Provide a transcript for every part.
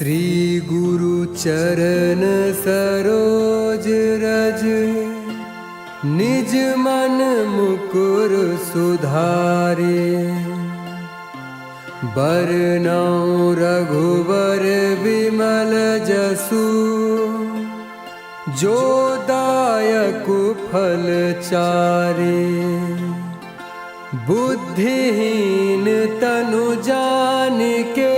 श्री गुरु चरण सरोज रज, निज मन मुकुर सुधारे। बरनउँ रघुबर विमल जसु, जो दायक फल चारे। बुद्धिहीन तनु जानिके,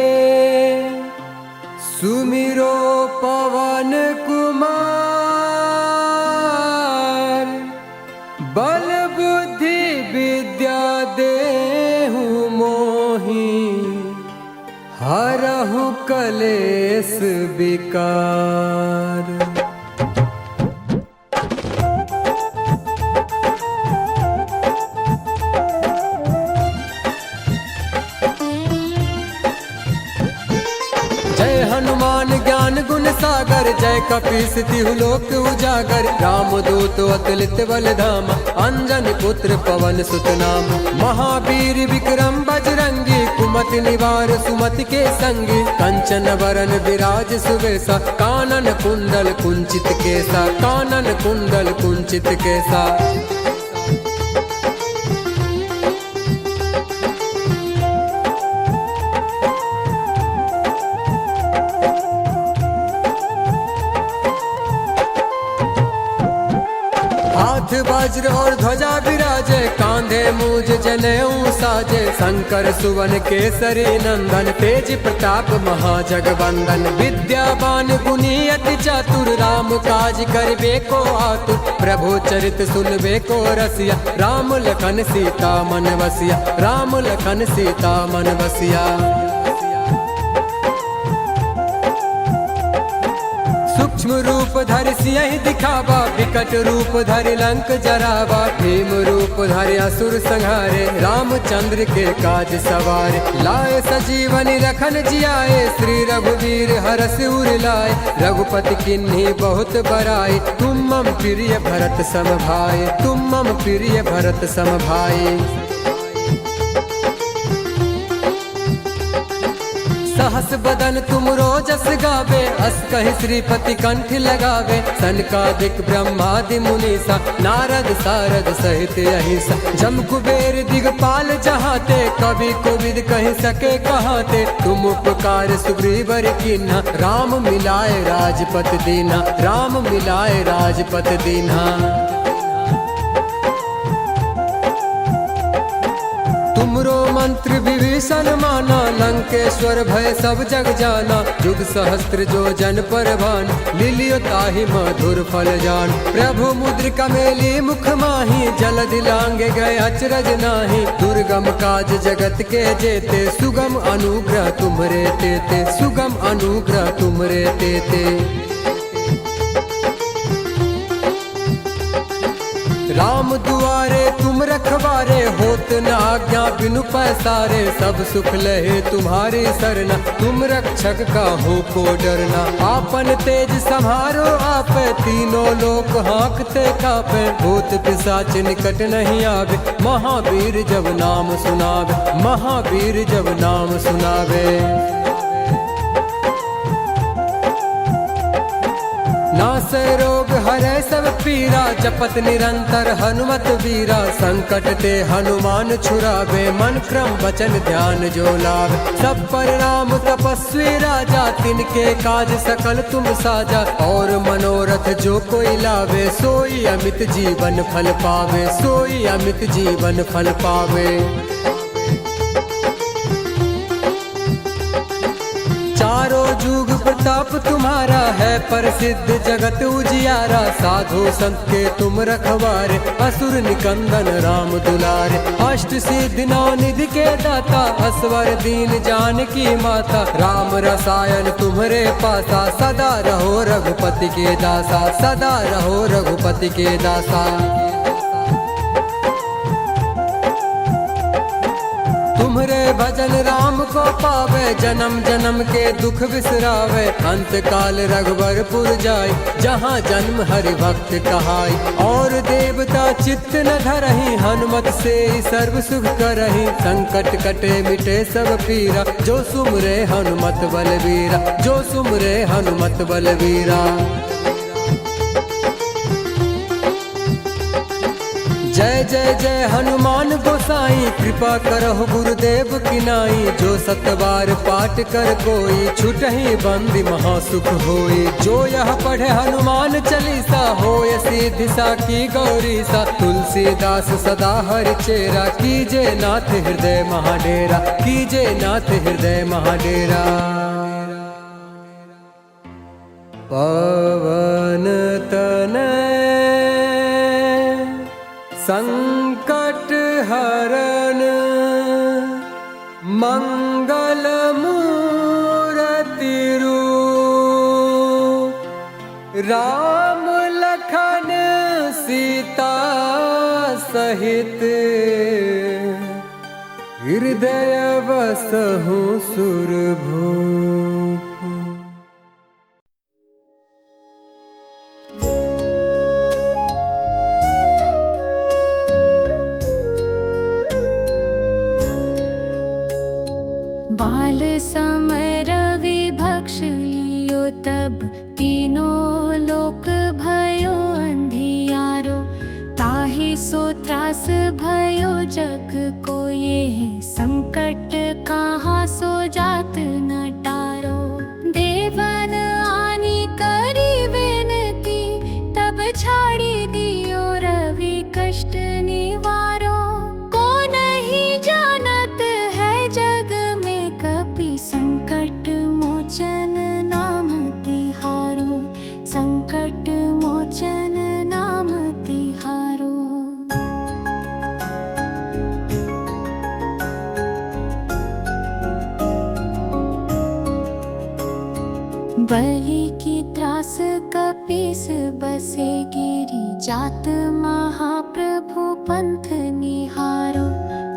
सुमिरो पवन कुमार। बल बुद्धि विद्या देहु मोहि, हरहु कलेस विकार। जय हनुमान ज्ञान गुण सागर, जय कपीस तिहु लोक उजागर। रामदूत अतुलित बल धाम, अंजनी पुत्र पवन सुत नाम। महावीर विक्रम बजरंगी, कुमति निवार सुमति के संगी। कंचन वरन विराज सुबेसा, कानन कुंडल कुंचित केसा। कानन कुंडल कुंचित केसा। हाथ वज्र और ध्वजा विराजे, कांधे मूज जनेऊ साजे। शंकर सुवन केसरी नंदन, तेज प्रताप महाजगवंदन। विद्यावान गुणी अति चातुर, राम काज करबे को आतुर। प्रभु चरित सुनबे को रसिया, राम लखन सीता मन बसिया। राम लखन सीता मन बसिया। सूक्ष्म रूप धरि सियहि दिखावा, विकट रूप धरि लंक जरावा। भीम रूप धरि असुर संहारे, रामचंद्र के काज सवारे। लाए सजीवनी लखन जियाए, श्री रघुवीर हरष उर लाए। रघुपति किन्ही बहुत बड़ाई, तुम मम प्रिय भरत सम भाई। तुम मम प्रिय भरत सम भाई। सहस बदन तुम रोजस गावे, अस कहि श्रीपति कंठ लगावे। सनकादिक ब्रह्मादि मुनीसा, नारद सारद सहित अहिसा। जम कुबेर दिगपाल जहाते, कवि कोविद कहि सके कहाते। तुम उपकार सुग्रीवर कीन्हा, राम मिलाए राजपत दीन्हा। राम मिलाए राजपत दीन्हा। तुमरो मंत्र विभीषण माना, लंकेश्वर भय सब जग जाना। युग सहस्त्र जो जन पर भान, लिलियो ताहि मधुर फल जान। प्रभु मुद्रिका मेली मुख माही, जलधि लांघे गए अचरज नाही। दुर्गम काज जगत के जेते, सुगम अनुग्रह तुमरे तेते। सुगम अनुग्रह तुमरे तेते। राम दुआरे तुम रखवारे, होत न आज्ञा बिनु पैसारे। सब सुख लहे तुम्हारी सरना, तुम रक्षक काहू को डरना। आपन तेज सम्हारो आपे, तीनों लोक हाँकते कापे। भूत पिशाच निकट नहीं आवे, महावीर जब नाम सुनावे। महावीर जब नाम सुनावे। नासै रोग हरै सब पीरा, जपत निरंतर हनुमत वीरा। संकट ते हनुमान छुड़ावे, मन क्रम वचन ध्यान जो लावे। सब पर राम तपस्वी राजा, तिनके काज सकल तुम साजा। और मनोरथ जो कोई लावे, सोई अमित जीवन फल पावे। सोई अमित जीवन फल पावे। चारों जुग प्रताप तुम्हारा है, प्रसिद्ध जगत उजियारा। साधु संत के तुम रखवारे, असुर निकंदन राम दुलारे। अष्ट सिद्धि नौ निधि के दाता, असवर दीन जानकी माता। राम रसायन तुम्हरे पासा, सदा रहो रघुपति के दासा। सदा रहो रघुपति के दासा। तुम तुम्हारे भजन राम को पावे, जन्म जन्म के दुख बिसरावे। अंत काल रघुवरपुर जाय, जहाँ जन्म हरि भक्त कहाय। और देवता चित्त न धरहि, हनुमत से सर्व सुख करहि। संकट कटे मिटे सब पीरा, जो सुमरे हनुमत बलवीरा, जो सुमरे हनुमत बलवीरा। जय जय जय हनुमान गोसाई, कृपा करहु गुरुदेव की नाई। जो सतबार पाठ कर कोई, छुटहि बंदी महासुख होई। जो यह पढ़े हनुमान चालीसा, होय सिद्धि साखी गौरीसा। तुलसीदास सदा हरि चेरा, कीजे नाथ हृदय महाडेरा, कीजे नाथ हृदय महाडेरा। पवन तनय संकट हरण, मंगल मूरति रूप। राम लखन सीता सहित, हृदय बसहु सुरभूप। बाल समय रवि भक्ष लियो, तब तीनों लोक भयो अंधियारो। ताहि सो त्रास भयो जग को, ये संकट कहाँ सो जात न टारो। देवन आनी करी विनती, तब छाड़ी दियो रवि कष्ट निवारो। को नहीं जानत है जग में, कपि संकट मोचन नाम तिहारो, संकट मोचन नाम तिहारो। बलि की त्रास कपीस बसे गिरी, जात महाप्रभु पंथ निहारो।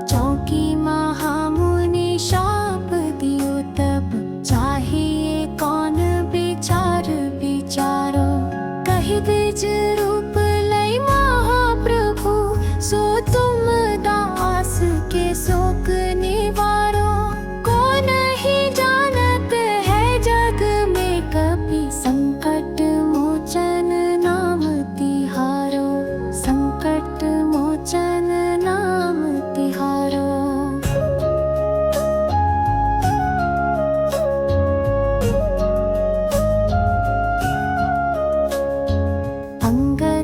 चौकी महामुनि शाप दियो, तब चाहिए कौन विचार विचारो। कहि द्विज रूप लई महाप्रभु, सो तुम दास के शोक निवारो। को नहीं जानत है जग में, कपि संकट मोचन नाम तिहारो, संकट मोचन नाम तिहारो। अंगद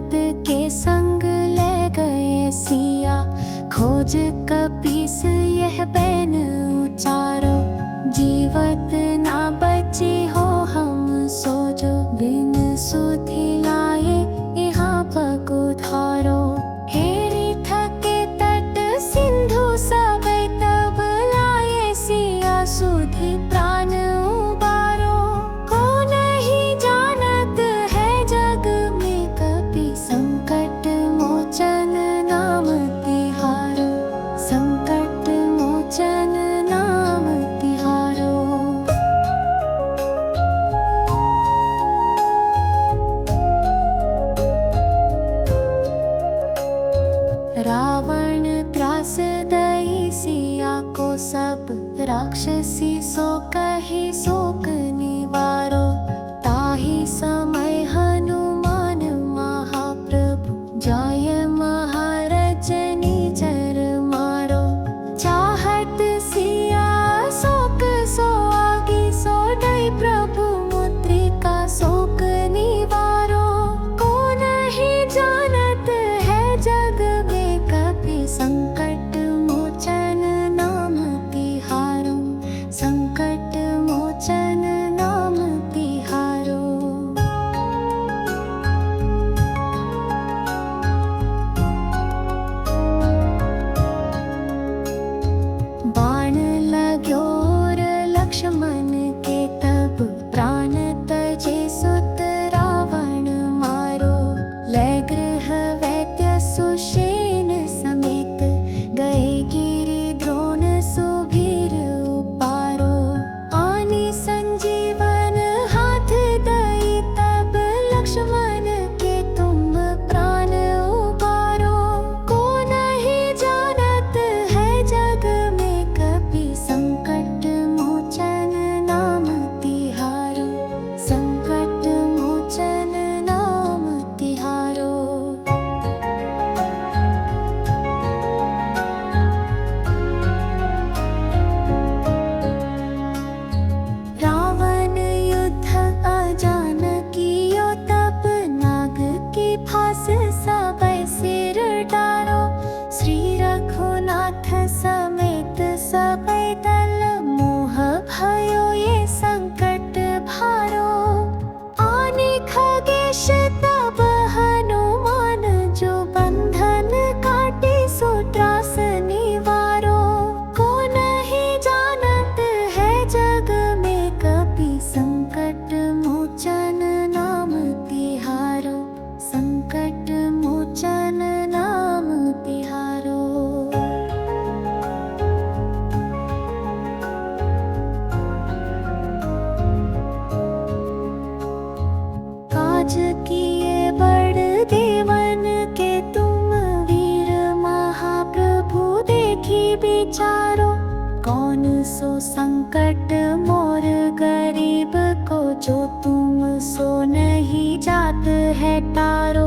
है तारो।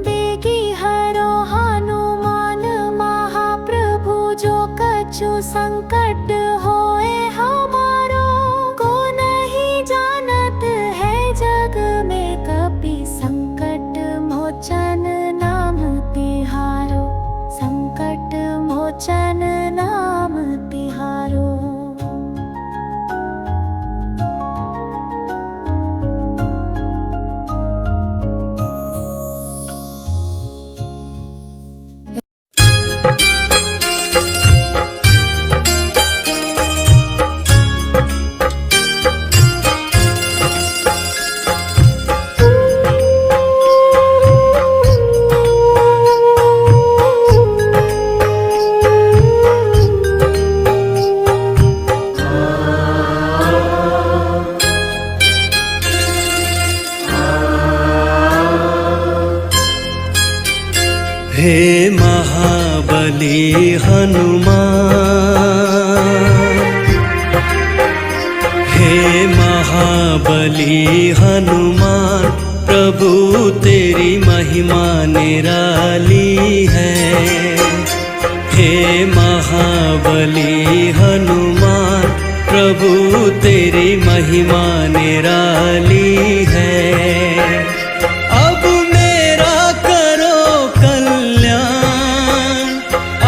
बेगी हरो हनुमान महाप्रभु, जो कछु संकट होए हमारो। को नहीं जानत है जग में कपि, संकट मोचन नाम तिहारो। संकट मोचन नाम तिहारो। हे महाबली हनुमान, हे महाबली हनुमान, प्रभु तेरी महिमा निराली है। हे महाबली हनुमान, प्रभु तेरी महिमा निराली है। अब मेरा करो कल्याण,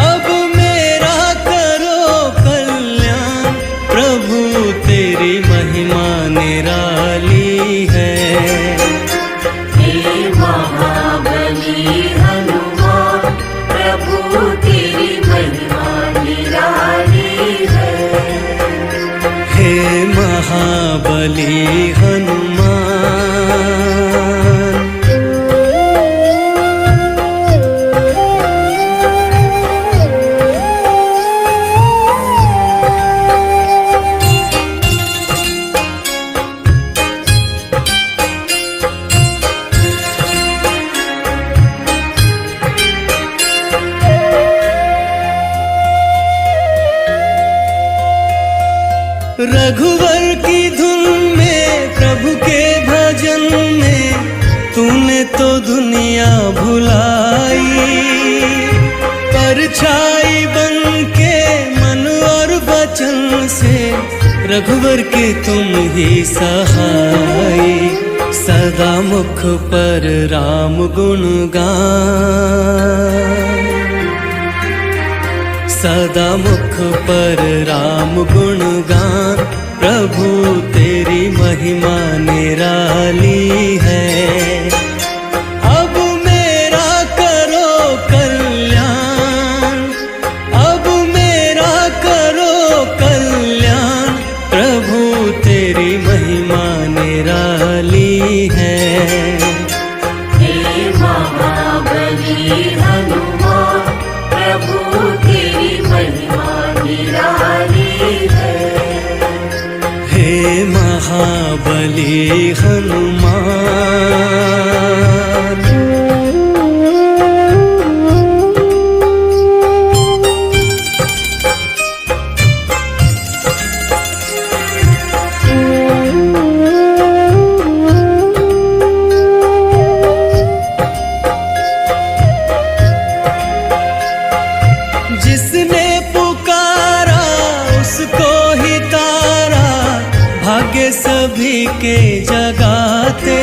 अब मेरा करो कल्याण, प्रभु तेरी महिमा निराली है। हे महाबली हनुमान, प्रभु तेरी महिमा निराली है। हे महाबली हनुमान, रघुवर की धुन में प्रभु के भजन में तूने तो दुनिया भुलाई। परछाई बन के मन और वचन से रघुवर के तुम ही सहाय। सदा मुख पर राम गुण गान, सदा मुख पर राम गुण गान, प्रभु तेरी महिमा निराली है। अब मेरा करो कल्याण, अब मेरा करो कल्याण, प्रभु तेरी महिमा निराली है। हे महाबली हनुमान, प्रभु तेरी महिमा निराली है। हे महाबली हनुमान, जिसने पुकारा उसको ही तारा, भाग्य सभी के जगाते।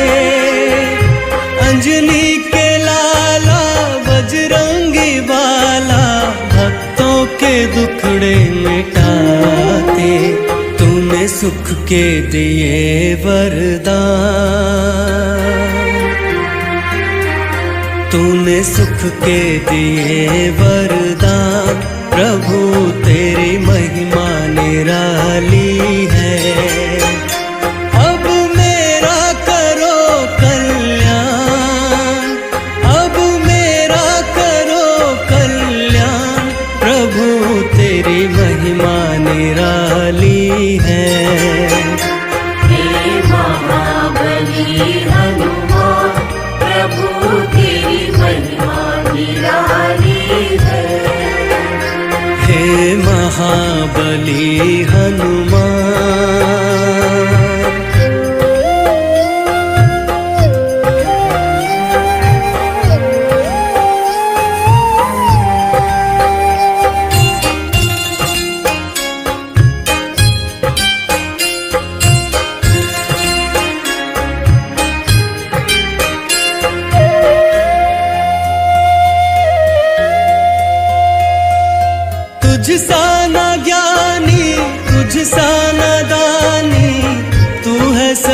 अंजनी के लाला बजरंगी बाला, भक्तों के दुखड़े मिटाते। तूने सुख के दिए वरदान, तूने सुख के दिए वरदान, प्रभु तेरी महिमा निराली है। अब मेरा करो कल्याण, अब मेरा करो कल्याण, प्रभु तेरी महिमा निराली है। हे महाबली हनुमान, प्रभु तेरी महिमा निराली है। हे महाबली हनुमान,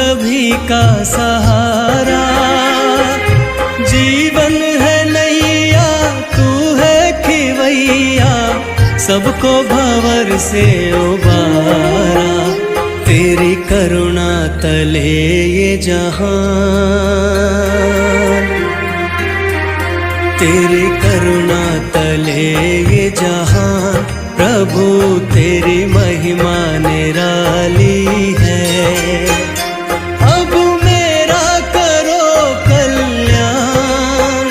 सभी का सहारा, जीवन है नैया तू है खिवैया, सबको भंवर से उबारा। तेरी करुणा तले ये जहान, तेरी करुणा तले ये जहान, प्रभु तेरी महिमा निराली है। अब मेरा करो कल्याण,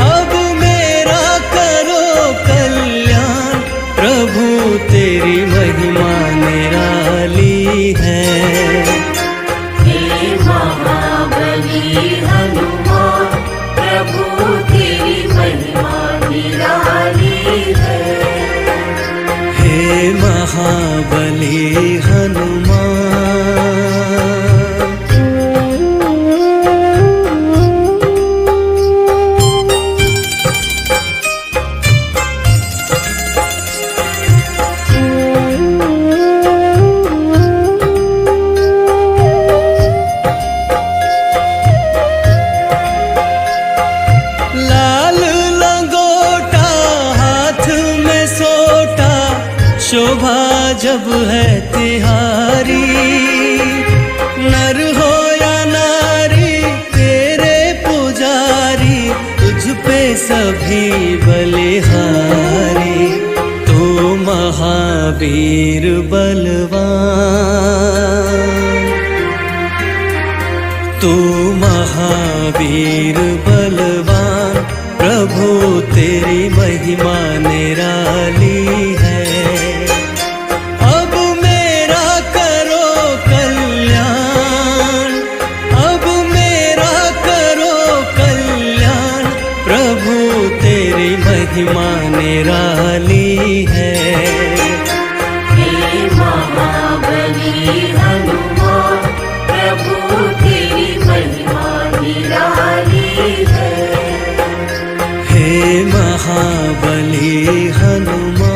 अब मेरा करो कल्याण, प्रभु तेरी महिमा निराली है। हे महाबली हनुमान, प्रभु तेरी महिमा निराली है। हे महाबली हनुमान। लाल लंगोटा हाथ में सोटा, शोभा जब है तिहारी। नर हो या नारी तेरे पुजारी, तुझ पे सभी बलिहारी। तू महावीर बलवान, तू महावीर बलवान, प्रभु तेरी महिमा निराली है। अब मेरा करो कल्याण, अब मेरा करो कल्याण, प्रभु तेरी महिमा निराली है। हे महाबली हनुमान, प्रभु तेरी महिमा निराली है। हे महाबली हनुमान।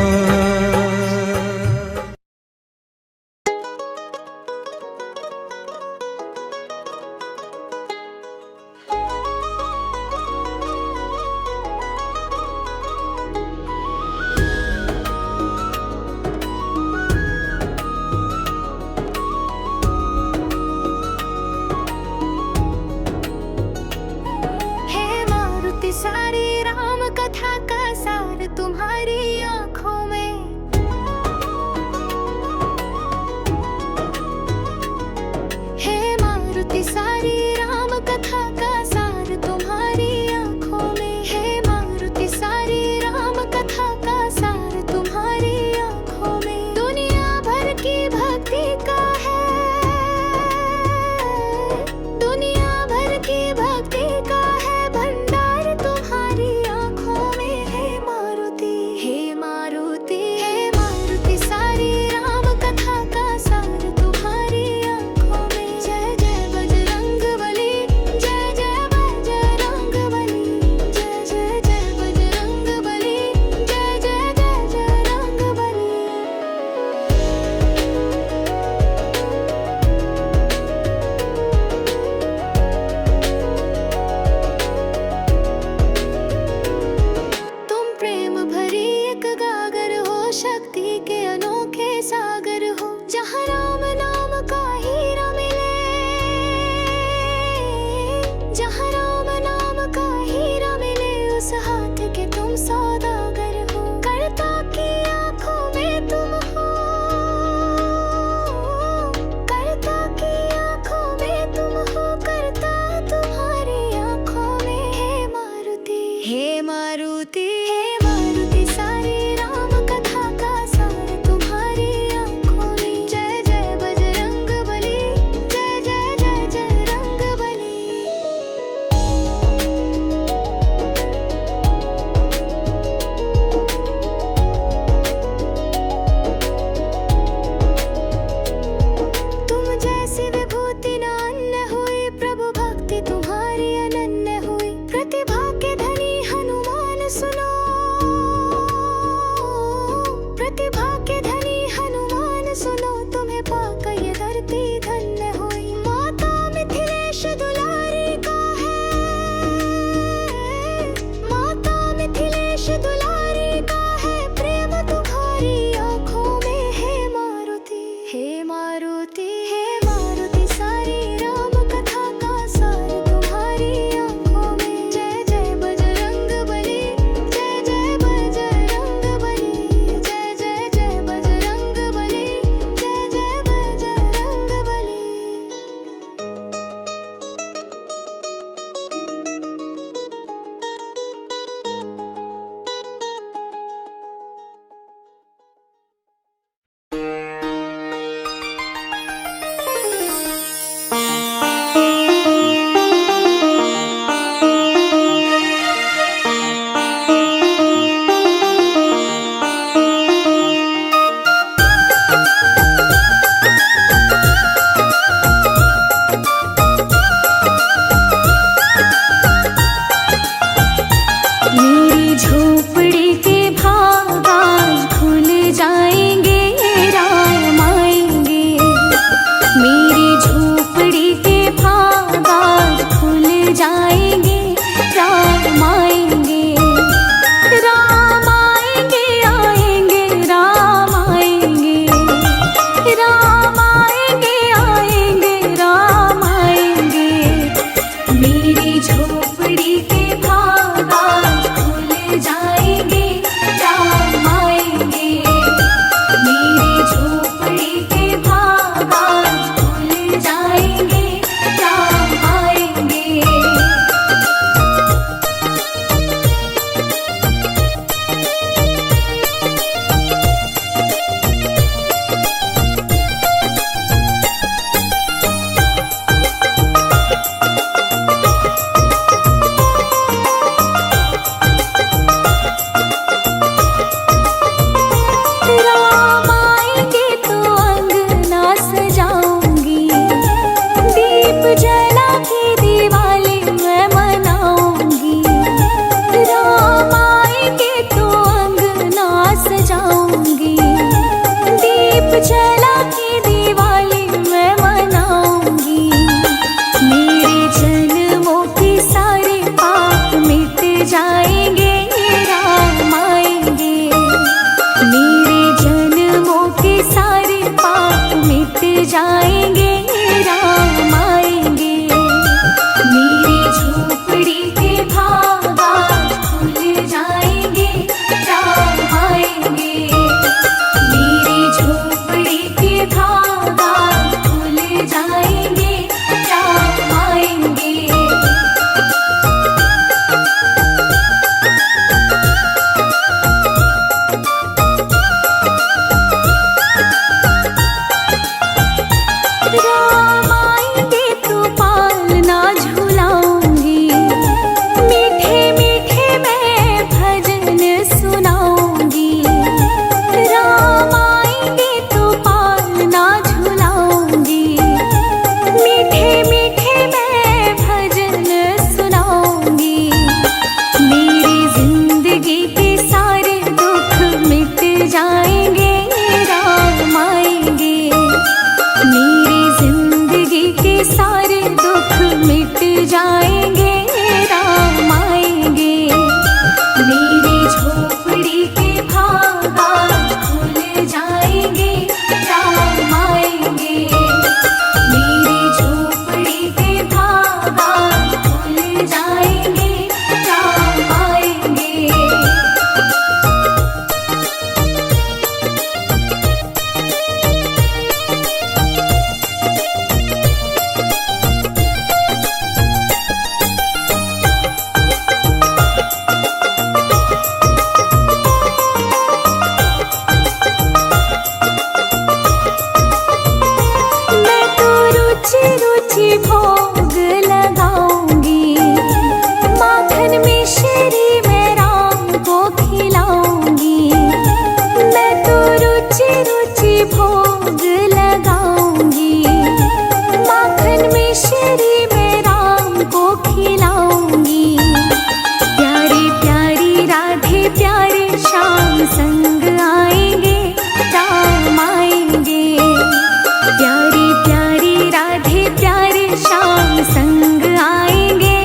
दुख मिट जाएंगे, राम आएंगे। मेरी झोपड़ी के भागा खुल जाएंगे, राम आएंगे। मेरी झोपड़ी के भागा खुल जाएंगे, राम आएंगे। मैं तो रुचि रुचि भोग लगाऊंगी, माखन मिश्री मैं राम को खिलाऊंगी। मैं तो रुचि रुचि भोग लगाऊंगी, माखन मिश्री मैं राम को खिलाऊंगी। प्यारी प्यारी राधे प्यारे श्याम संग आएंगे, राम आएंगे। प्यारी प्यारी राधे प्यारे श्याम संग आएंगे,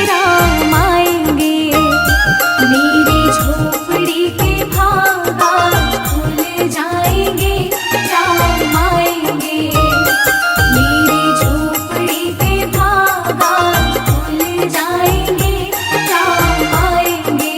राम आएंगे। मेरी झोपड़ी के भागा खुल जाएंगे, राम आएंगे। मेरी झोपड़ी के भागा खुल जाएंगे, राम आएंगे।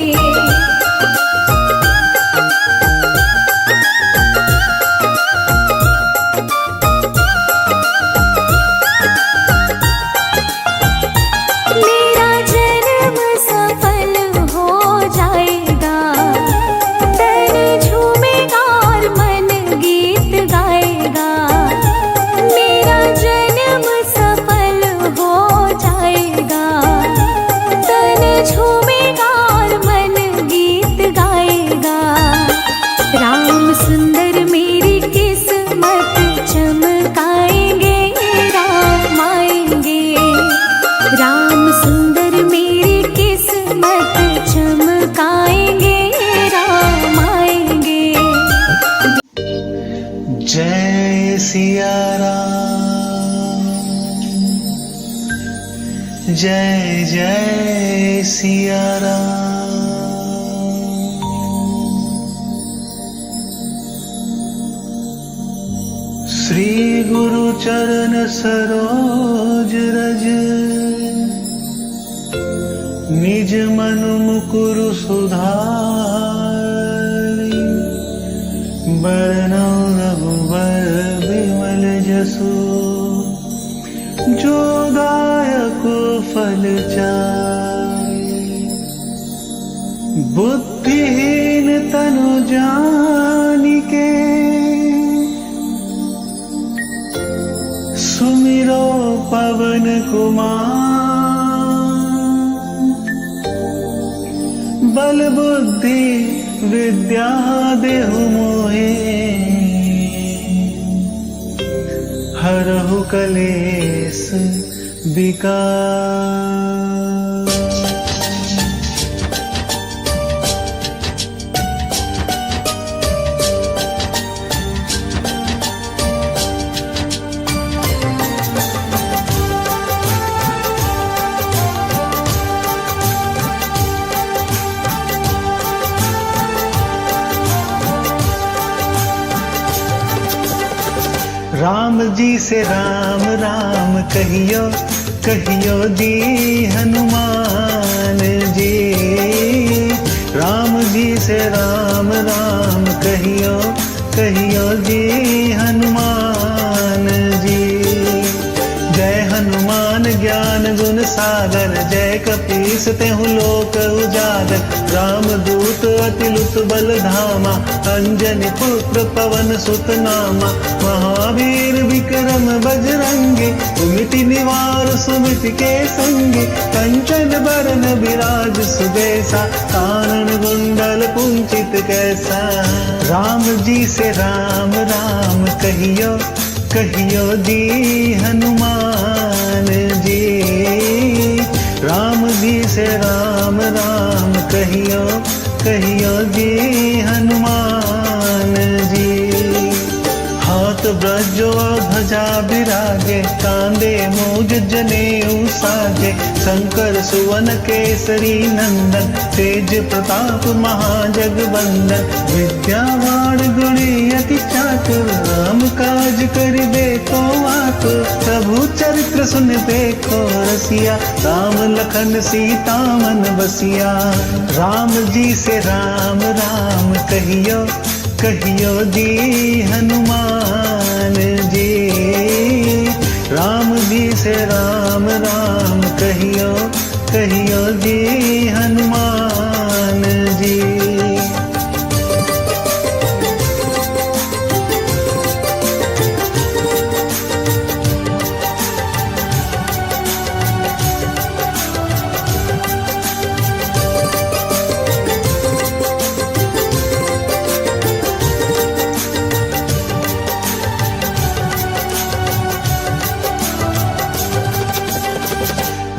मेरा जन्म सफल हो जाएगा, तन झूमेगा और मन गीत गाएगा। मेरा जन्म सफल हो जाएगा, तन झूमेगा और मन गीत गाएगा। राम सुंदर मेरी किस्मत चमकाएंगे, राम आएंगे। राम सुंदर मेरी किस्मत चमकाएंगे, राम आएंगे। जय सिया राम, जय जय सिया राम। श्री गुरु चरण सरोज रज, निज मनु मुकुरु सुधारि। बरनौ रघुबर बिमल जसु, जो दायक फल चारि। बुद्धिहीन तनु जानिके, सुमिरो पवन कुमार। बल बुद्धि विद्या देहु मोहे, हरहु कलेस विकार। राम जी से राम राम कहियो, कहियो दी हनुमान जी। राम जी से राम राम कहियो, कहियो दी हनुमान जी। जय हनुमान ज्ञान गुण सागर, जय कपीस तेहु लोक उजागर। राम दूत अतिलुत बल धामा, अंजनी पुत्र पवन सुत नामा। महावीर विक्रम बजरंगी, कुमिति निवार सुमिति के संगी। कंचन बरन विराज सुबेसा, कानन कुंडल कुंचित कैसा। राम जी से राम राम कहियो, कहियो दी हनुमान जी। राम जी से राम राम कहियो, कहियो दी हनुमान जी। हाथ ब्रजो ध्वजा विराजे, कांधे मूज जनेऊ साजे, शंकर सुवन केसरी नंदन, तेज प्रताप महाजगवंदन, विद्यावान गुणी अति चातुर, राम काज करिबे को आतुर, प्रभु चरित्र सुन देखो रसिया, राम लखन सीता मन बसिया। राम जी से राम राम कहियो, कहियो जी हनुमान जी, राम जी से राम राम कहियो, कहियो जी हनुमान जी।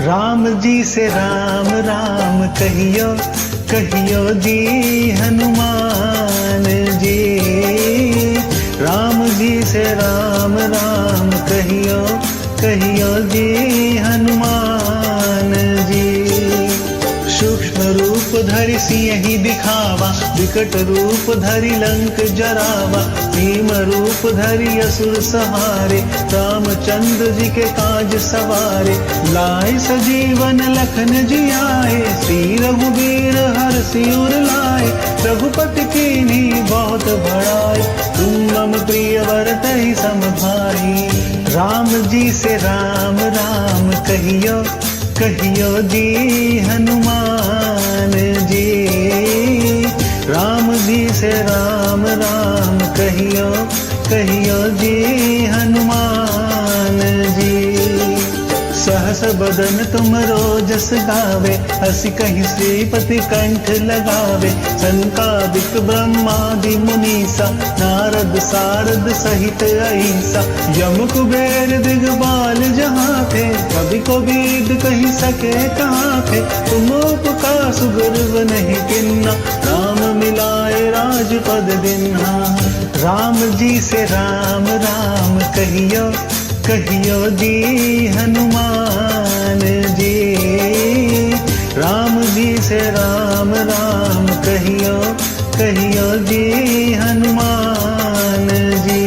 राम जी से राम राम कहियो, कहियो जी हनुमान जी, राम जी से राम राम कहियो, कहियो जी हनुमान जी। सूक्ष्म रूप धरि सियहि दिखावा, विकट रूप धरि लंक जरावा, भीम रूप धरि असुर सहारे, रामचंद्र जी के काज सवारे, लाए सजीवन लखन जी आए, श्री रघुबीर हरषि उर लाए, रघुपति कीन्ही बहुत बड़ाई, तुम मम प्रिय वरतहि सम भाई। राम जी से राम राम कहियो, कहियो जी हनुमान जी, राम जी से राम राम कहियो, कहियो जी हनुमान जी। सहस बदन तुम रोजस गावे, हसी कहीं श्रीपति कंठ लगावे, संकादिक ब्रह्मादि मुनीसा, नारद सारद सहित अहिसा, यम कुबेर दिगपाल जहाँ थे, कभी को बीद कही सके कहाँ थे, तुम उपकार सुग्रीव नहीं किन्ना, राम मिलाए राजपद दिन्हा। राम जी से राम राम कहियो, कहियो जी हनुमान जी, राम जी से राम राम कहियो, कहियो जी हनुमान जी।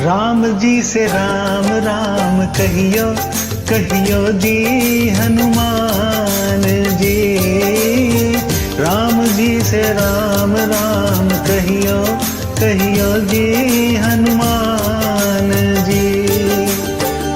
राम जी से राम राम कहियो, कहियो जी हनुमान जी, राम जी से राम राम कहियो, कहियो जी हनुमान जी।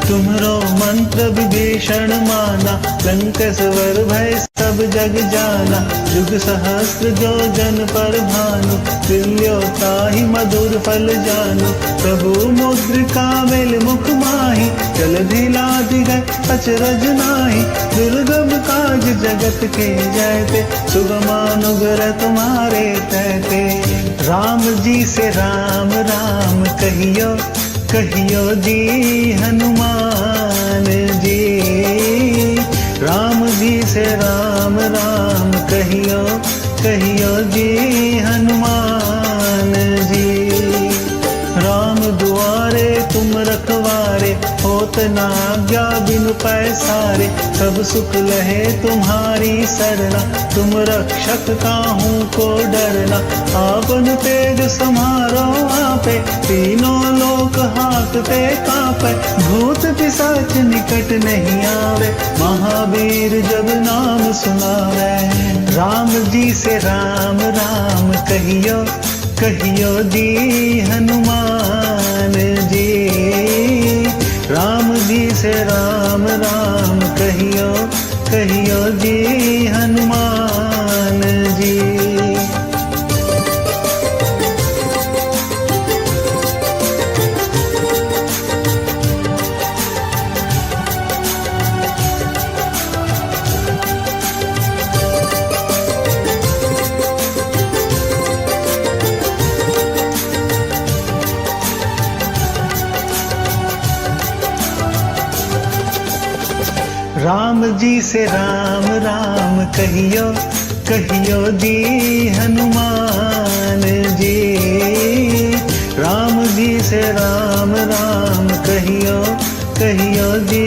तुम्हरो मंत्र विभीषण माना, लंकेश्वर भय सब जग जाना, युग सहस्त्र जो जन पर भानु, तुल्यो ताहि मधुर फल जानु, प्रभु मुद्रिका मेल मुख माहि, जलधि लाधि गए अचरज नाहि, दुर्गम काज जगत के जयते, सुगमानुग्रह तुम्हारे तहते। राम जी से राम राम कहियो, कहियो जी हनुमान जी, राम जी से राम राम कहियो, कहियो जी हनुमान जी। राम दुआरे तुम रखवारे, होत न आज्ञा बिनु पैसारे, सब सुख लहे तुम्हारी सरना, तुम रक्षक काहू को डरना, आपन तेज समारो आपे, तीनों लोक हाकते कापे, भूत पिशाच निकट नहीं आवे, महावीर जब नाम सुनावे। राम जी से राम राम कहियो, कहियो जी हनुमान जी, राम जी से राम राम कहियो, कहियो जी हनुमान जी। राम जी से राम राम कहियो कहियो जी हनुमान जी। राम जी से राम राम कहियो कहियो जी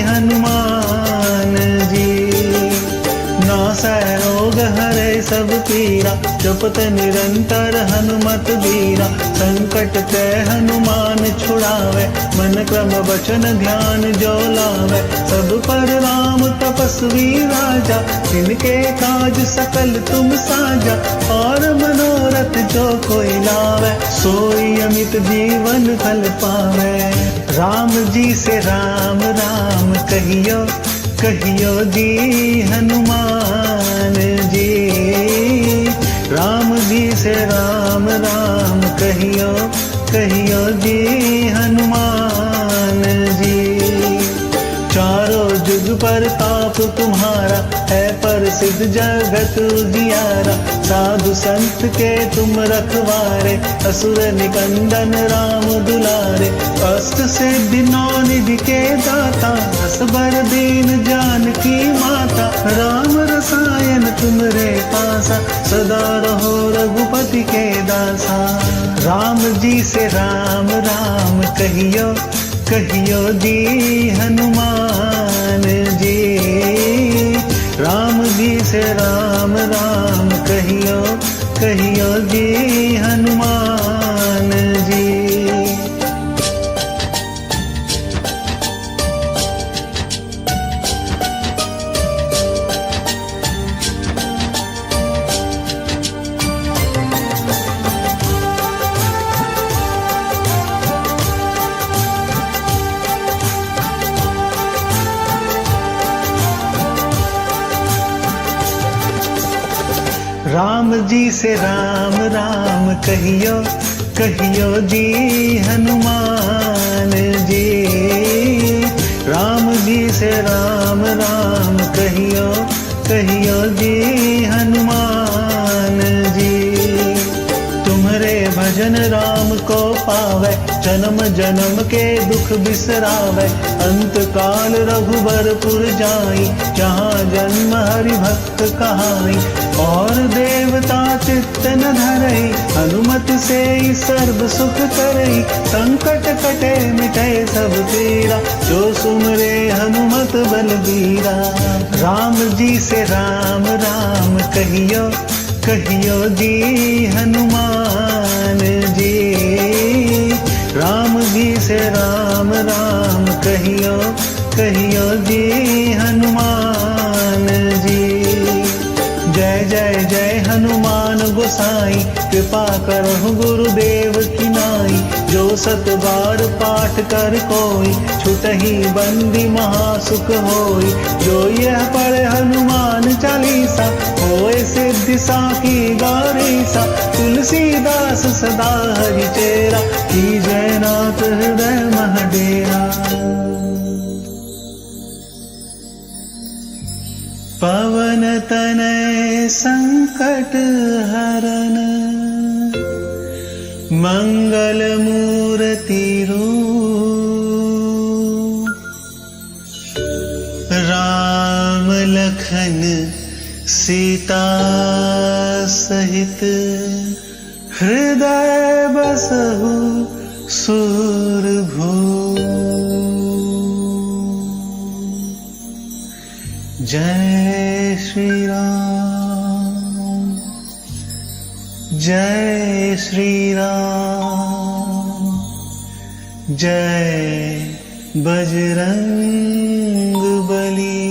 हनुमान जी। नासै रोग हरै सब पीरा जपत निरंतर हनुमत बीरा। संकट ते हनुमान छुड़ावे मन क्रम वचन ध्यान जो लावे। सब पर राम तपस्वी राजा जिनके काज सकल तुम साजा। और मनोरथ जो कोई लावे सोई अमित जीवन फल पावे। राम जी से राम राम कहियो कहियो जी हनुमान जी। राम जी से राम राम कहियो कहियो जी हनुमान जी। चारों जुग पर ताप तुम्हारा है प्रसिद्ध जगत उजियारा। साधु संत के तुम रखवारे असुर निकंदन राम दुलारे। अष्ट सिद्धि नौ निधि के दाता असबर दीन जानकी माता। राम रसायन तुमरे पासा सदा रहो रघुपति के दासा। राम जी से राम राम कहियो कहियो जी हनुमान जी। राम जी से राम राम कहियो कहियो जी हनुमान जी। राम जी से राम राम कहियो कहियो जी हनुमान जी। राम जी से राम राम कहियो कहियो जी हनुमान जी। तुम्हारे भजन राम को पावे जन्म जन्म के दुख बिसरावे। अंत काल रघुबरपुर जाई जहाँ जन्म हरि भक्त कहाई। और देवता चित्त न धरई हनुमत से ही सर्व सुख करई। संकट कटे मिटे सब पीरा जो सुमरे हनुमत बलबीरा। राम जी से राम राम कहियो कहियो जी हनुमान जी। राम जी से राम राम कहियो कहियो जी हनुमान जी। जय जय जय हनुमान गोसाई कृपा करहु गुरुदेव की नाई। जो सत बार पाठ कर कोई छुटहि बंदी महासुख होई। जो यह पढ़े हनुमान चालीसा होए सिद्धि साखी गौरीसा। तुलसीदास सदा हरि चेरा की जयनाथ हृदय महडेरा। पवन तनय संकट हरन मंगल मूर्ति रूप। राम लखन सीता सहित हृदय बसहु सुरभूप। जय श्री राम जय श्री राम जय बजरंग बली।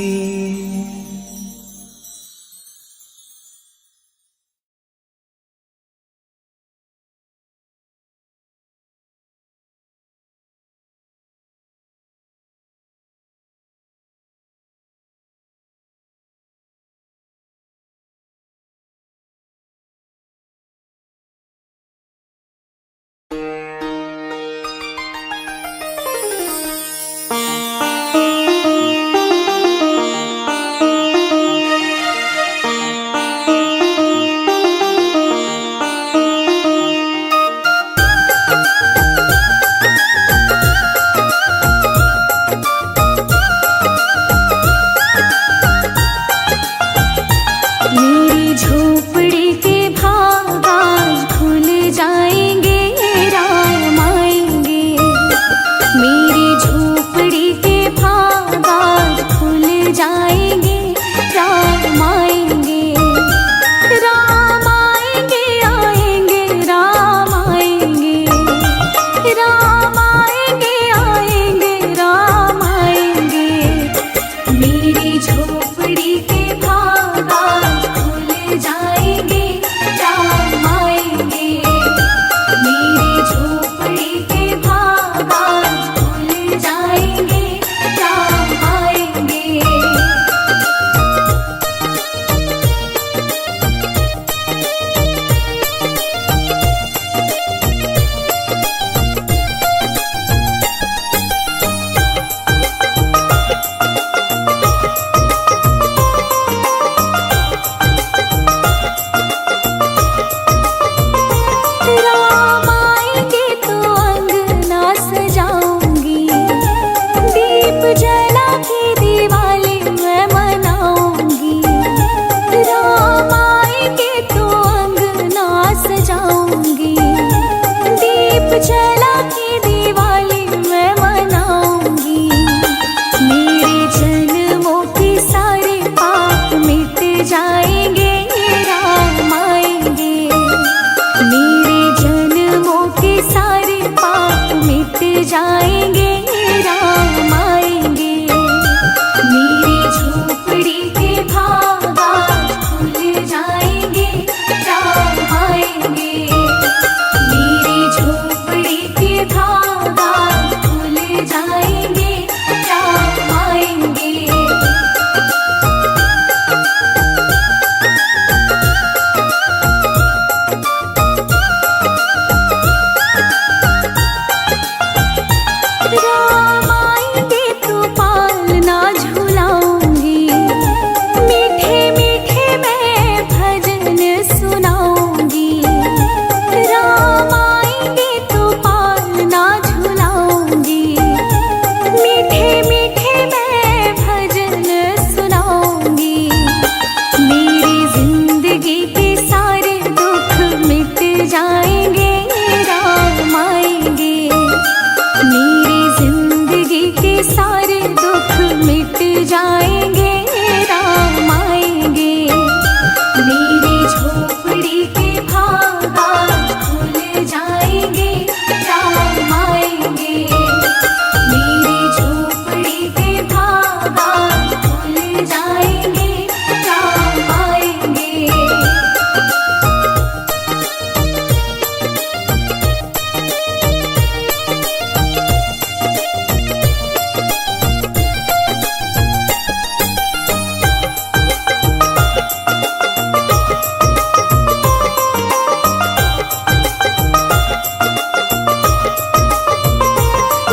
जला की दिवाली मैं मनाऊंगी। मेरे जन्मों के सारे पाप मिट जाएंगे, राम आएंगे। मेरे जन्मों के सारे पाप मिट जाएंगे, राम आएंगे। मेरी झोपड़ी के भागा खुल जाएंगे, राम आएंगे। मेरी झोपड़ी के धागा खुल जाएंगे, राम आएंगे। राम आएंगे तो पालना झुलाऊंगी, मीठे मीठे मैं भजन सुनाऊंगी। राम आएंगे तो पालना झुलाऊंगी, मीठे मीठे मैं भजन सुनाऊंगी। मेरी जिंदगी के सारे दुख मिट जाएंगे, राम आएंगे। मेरी जिंदगी के सारे दुख मिट जाएंगे, राम आएंगे। मेरी झोपड़ी के भागा खुल जाएंगे, राम आएंगे। मेरी झोपड़ी के भागा खुल जाएंगे, राम आएंगे।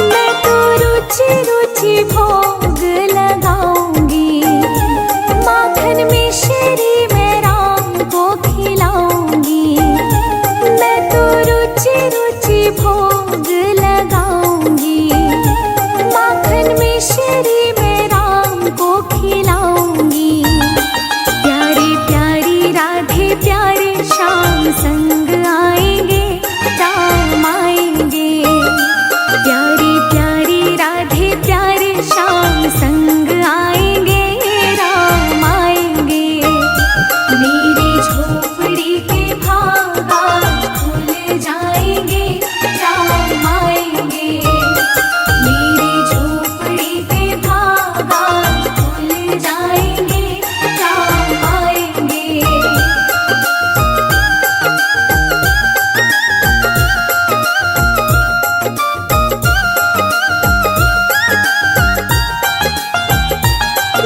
मैं तो रुचि रुचि भोग लगाऊंगी, माखन मिश्री मैं राम को खिलाऊंगी। मैं तो रुचि रुचि भोग लगाऊंगी, माखन मिश्री मैं राम को खिलाऊंगी। प्यारी प्यारी राधे प्यारे श्याम संग आएंगे, राम आएंगे। प्यारी प्यारी राधे प्यारे श्याम संग आएंगे, राम आएंगे। मेरी झोपड़ी के भागा खुल जाएंगे, राम आएंगे। मेरी झोपड़ी के भागा खुल जाएंगे, राम आएंगे।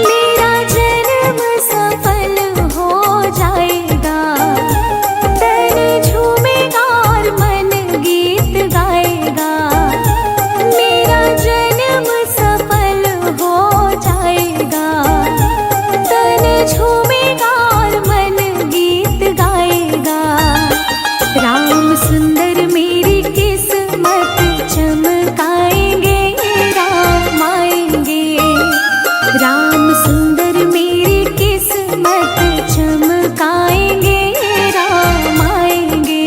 मेरा जन्म सफल हो जाएगा, तन झूमेगा और मन गीत गाएगा। मेरा जन्म सफल हो जाएगा, तन झूमेगा और मन गीत गाएगा। राम सुंदर मेरी किस्मत चमकाएंगे, राम आएंगे। राम सुंदर मेरी किस्मत चमकाएंगे, राम आएंगे।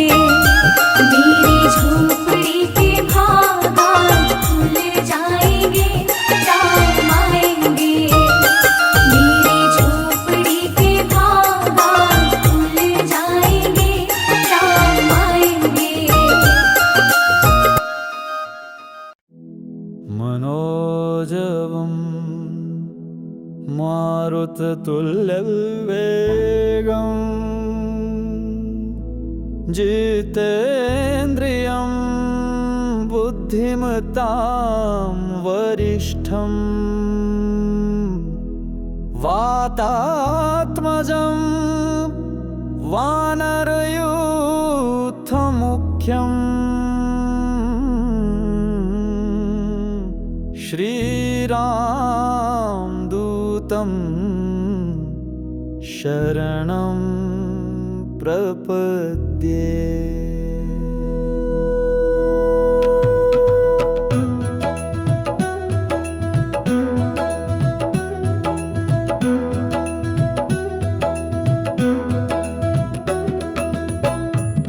मेरी झोपड़ी के भागा खुल जाएंगे, राम आएंगे। मेरी झोपड़ी के भागा खुल जाएंगे, राम आएंगे। मनोजवम् मारुततुल्यवेगम् जितेन्द्रियं बुद्धिमतां वरिष्ठम् वातात्मजं वानरयूथमुख्यम् श्रीरामदूतं शरणं प्रपद्ये।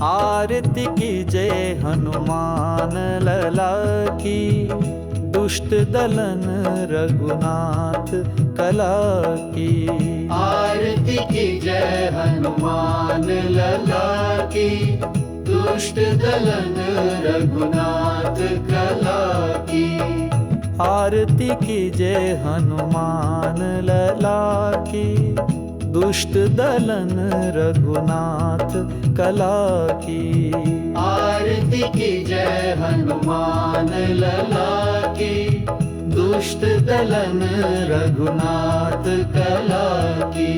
आरती की जय हनुमान लला की, दुष्ट दलन रघुनाथ कला की। आरती की जय हनुमान लला की, दुष्ट दलन रघुनाथ कला की। आरती की जय हनुमान लला की, दुष्ट दलन रघुनाथ कला की। आरती की जय हनुमान लला की, दुष्ट दलन रघुनाथ कला की।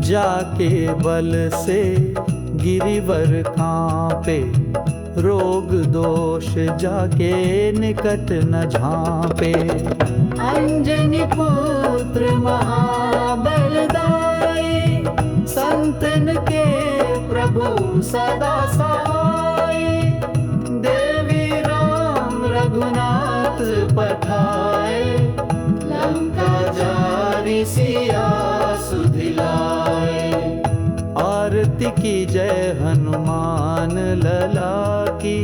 जाके बल से गिरिवर कांपे, रोग दोष जाके निकट न झांपे। अंजनी पुत्र महाबलदाई, संतन के प्रभु सदा सहाय। देवी राम रघुनाथ पठाए, लंका जारी सिया सुधिलाए। आरती की जय हनुमान लला की,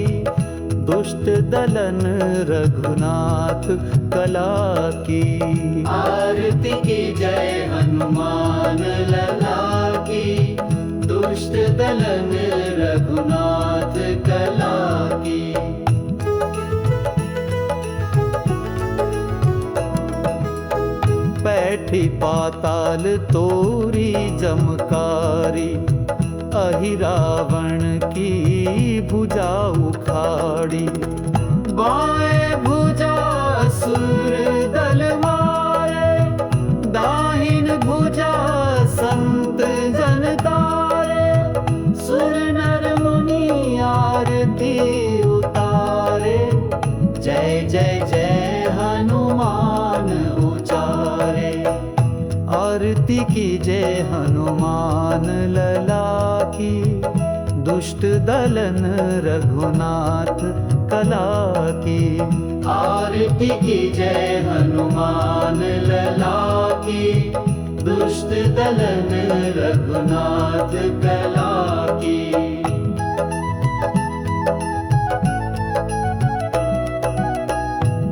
दुष्ट दलन रघुनाथ कला की। आरती की जय हनुमान लला की, दुष्ट दलन रघुनाथ कला की। बैठी पाताल तोरी जमकारी, अहिरावण की भुजा उखाड़ी। बाएं भुजा असुर दल मारे, दाहिन भुजा संत जन तारे। सुर नर मुनि आरती उतारे, जय जय जय हनुमान उचारे। आरती की जय हनुमान लला की, दुष्ट दलन रघुनाथ कला की। आरती की जय हनुमान लला की, दुष्ट दलन रघुनाथ कला की।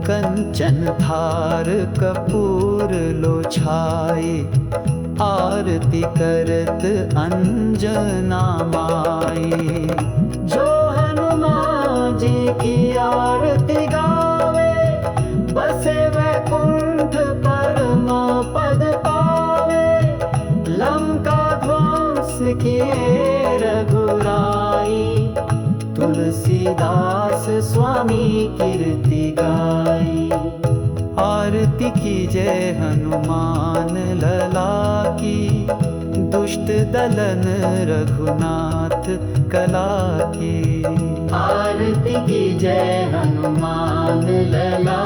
कंचन थार कपूर लो छाई, आरती करत अंजना माई। जो हनुमान जी की आरती गावे, बसे वैकुंठ परम पद पावे। लंका ध्वंस किए रघुराई, तुलसीदास स्वामी कीर्ति गाई। आरती की जय हनुमान लला की, दुष्ट दलन रघुनाथ कला की। आरती की जय हनुमान लला